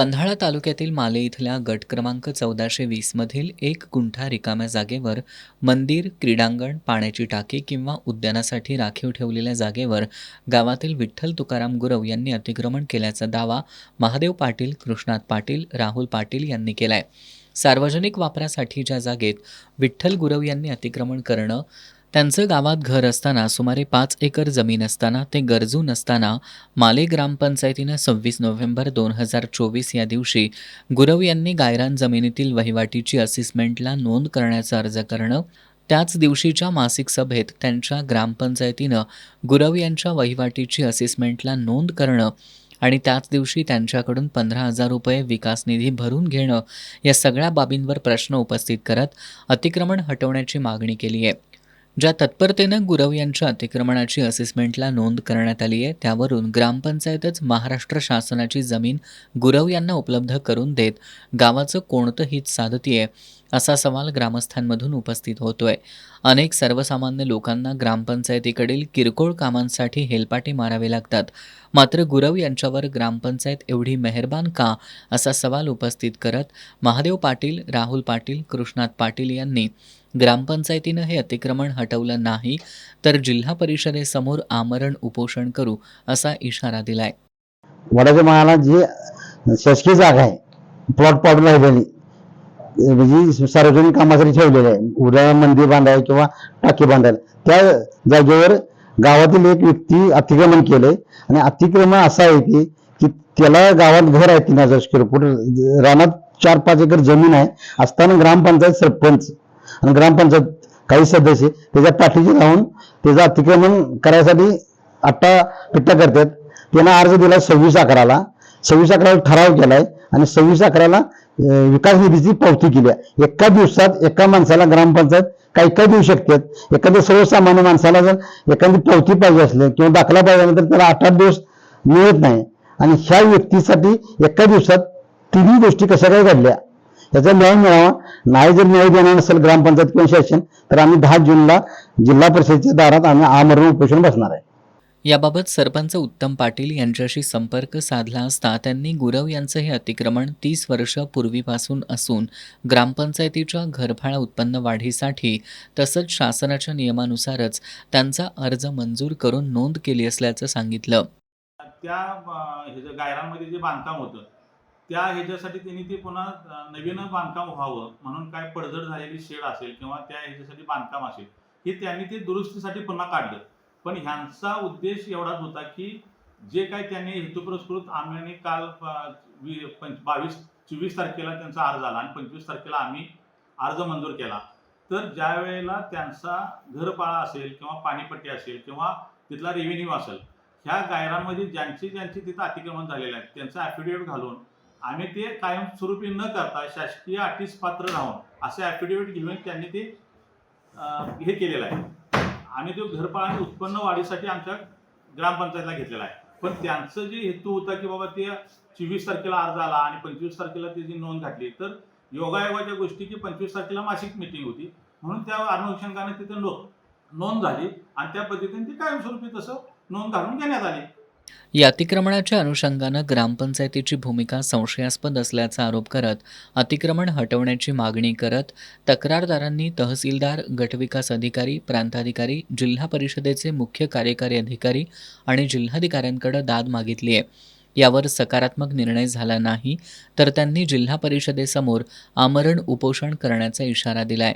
पन्हाळा तालुक्यातील माले इथल्या गट क्रमांक 1420 मधील 1 गुंठा रिकाम्या जागेवर मंदिर, क्रीडांगण, पाण्याची टाकी किंवा उद्यानासाठी राखीव ठेवलेल्या जागेवर गावातील विठ्ठल तुकाराम गुरव यांनी अतिक्रमण केल्याचा दावा महादेव पाटील, कृष्णात पाटील, राहुल पाटील यांनी केलाय. सार्वजनिक वापरासाठीच्या जागेत विठ्ठल गुरव यांनी अतिक्रमण करणं, त्यांचं गावात घर असताना सुमारे 5 एकर जमीन असताना ते गरजू नसताना माले ग्रामपंचायतीनं 26 नोव्हेंबर 2024 या दिवशी गुरव यांनी गायरान जमिनीतील वहिवाटीची असेसमेंटला नोंद करण्याचा अर्ज करणं, त्याच दिवशीच्या मासिक सभेत त्यांच्या ग्रामपंचायतीनं गुरव यांच्या वहिवाटीची असेसमेंटला नोंद करणं आणि त्याच दिवशी त्यांच्याकडून 15,000 रुपये विकास निधी भरून घेणं या सगळ्या बाबींवर प्रश्न उपस्थित करत अतिक्रमण हटवण्याची मागणी केली आहे. ज्या तत्परतेनं गुरव यांच्या अतिक्रमणाची असेसमेंटला नोंद करण्यात आली आहे, त्यावरून ग्रामपंचायतच महाराष्ट्र शासनाची जमीन गुरव यांना उपलब्ध करून देत गावाचं कोणतं हित साधतीये, असा सवाल ग्रामस्थांमधून उपस्थित होतोय. अनेक सर्वसामान्य लोकांना ग्रामपंचायतीकडील किरकोळ कामांसाठी हेलपाटे मारावे लागतात, मात्र गुरव यांच्यावर ग्रामपंचायत एवढी मेहरबान का, असा सवाल उपस्थित करत महादेव पाटील, राहुल पाटील, कृष्णात पाटील यांनी ग्रामपंचायतीनं हे अतिक्रमण हटवलं नाही तर जिल्हा परिषदेसमोर आमरण उपोषण करू, असा इशारा दिलाय. वडाच्या माळाला जी शासकीय जागा आहे, प्लॉट पाडून राहिलेली, म्हणजे सार्वजनिक कामासाठी ठेवलेलं आहे, उद्या मंदिर बांधाय किंवा टाकी बांधायला, त्या जागेवर गावातील एक व्यक्ती अतिक्रमण केलंय. आणि अतिक्रमण असं आहे की त्याला गावात घर आहे 3,000 स्क्वेअर फूट, रानात 4-5 एकर जमीन आहे असताना ग्रामपंचायत सरपंच आणि ग्रामपंचायत काही सदस्य त्याच्या पाठीशी राहून त्याचं अतिक्रमण करायसाठी आट्टापिट्टा करतात. त्यानं अर्ज दिला 26/11ला, 26/11ला ठराव केलाय आणि 26/11ला विकास निधीची पावती केली आहे. एका दिवसात एका माणसाला ग्रामपंचायत काय देऊ शकतात. एखाद्या सर्वसामान्य माणसाला जर एखादी पावती पाहिजे असले किंवा दाखला पाहिजे तर त्याला 8-8 दिवस मिळत नाही. आणि ह्या व्यक्तीसाठी एका दिवसात तिन्ही गोष्टी कशा काय घडल्या, याचा न्याय मिळावा. नाही जर न्याय देणार नसेल ग्रामपंचायत किंवा शासन, तर आम्ही 10 जूनला जिल्हा परिषदेच्या दारात आम्ही आमरण उपोषण बसणार आहे. याबाबत सरपंच उत्तम पाटील यांच्याशी संपर्क साधला असता त्यांनी गुरव यांचं हे अतिक्रमण 30 वर्ष पूर्वीपासून असून ग्रामपंचायतीच्या घरफाळा उत्पन्न वाढीसाठी तसंच शासनाच्या नियमानुसारच त्यांचा अर्ज मंजूर करून नोंद केली असल्याचं सांगितलं. त्या गायरांमध्ये जे बांधकाम होतं त्या ह्याच्यासाठी त्यांनी ते पुन्हा नवीन बांधकाम व्हावं म्हणून काय पडझड झालेली शेड असेल किंवा त्या ह्याच्यासाठी बांधकाम असेल, हे त्यांनी ते दुरुस्तीसाठी पुन्हा काढलं. पण ह्यांचा उद्देश एवढाच होता की जे काही त्यांनी हेतुपुरस्कृत आम्ही काल 24 तारखेला त्यांचा अर्ज आला आणि 25 तारखेला आम्ही अर्ज मंजूर केला. तर ज्या वेळेला त्यांचा घरपाळा असेल किंवा पाणीपट्टी असेल किंवा तिथला रेव्हेन्यू असेल, ह्या गायरांमध्ये ज्यांची तिथं अतिक्रमण झालेलं आहे त्यांचं ॲफिडेव्हिट घालून आम्ही ते कायमस्वरूपी न करता शासकीय अटीस पात्र राहून असे ॲफिडेव्हिट घेऊन त्यांनी ते हे केलेलं आहे. आम्ही तो घरपाळा उत्पन्न वाढीसाठी आमच्या ग्रामपंचायतला घेतलेला आहे. पण त्यांचं जे हेतू होता की बाबा ते 24 तारखेला अर्ज आला आणि 25 तारखेला त्याची नोंद घातली, तर योगायोगाच्या गोष्टी की 25 तारखेला मासिक मीटिंग होती म्हणून त्या अनुषंगाने तिथं नोंद झाली आणि त्या पद्धतीने ती कायमस्वरूपी तसं नोंद घालून घेण्यात आली. या अतिक्रमणाच्या अनुषंगानं ग्रामपंचायतीची भूमिका संशयास्पद असल्याचा आरोप करत अतिक्रमण हटवण्याची मागणी करत तक्रारदारांनी तहसीलदार, गटविकास अधिकारी, प्रांताधिकारी, जिल्हा परिषदेचे मुख्य कार्यकारी अधिकारी आणि जिल्हाधिकाऱ्यांकडे दाद मागितली आहे. यावर सकारात्मक निर्णय झाला नाही तर त्यांनी जिल्हा परिषदेसमोर आमरण उपोषण करण्याचा इशारा दिलाय.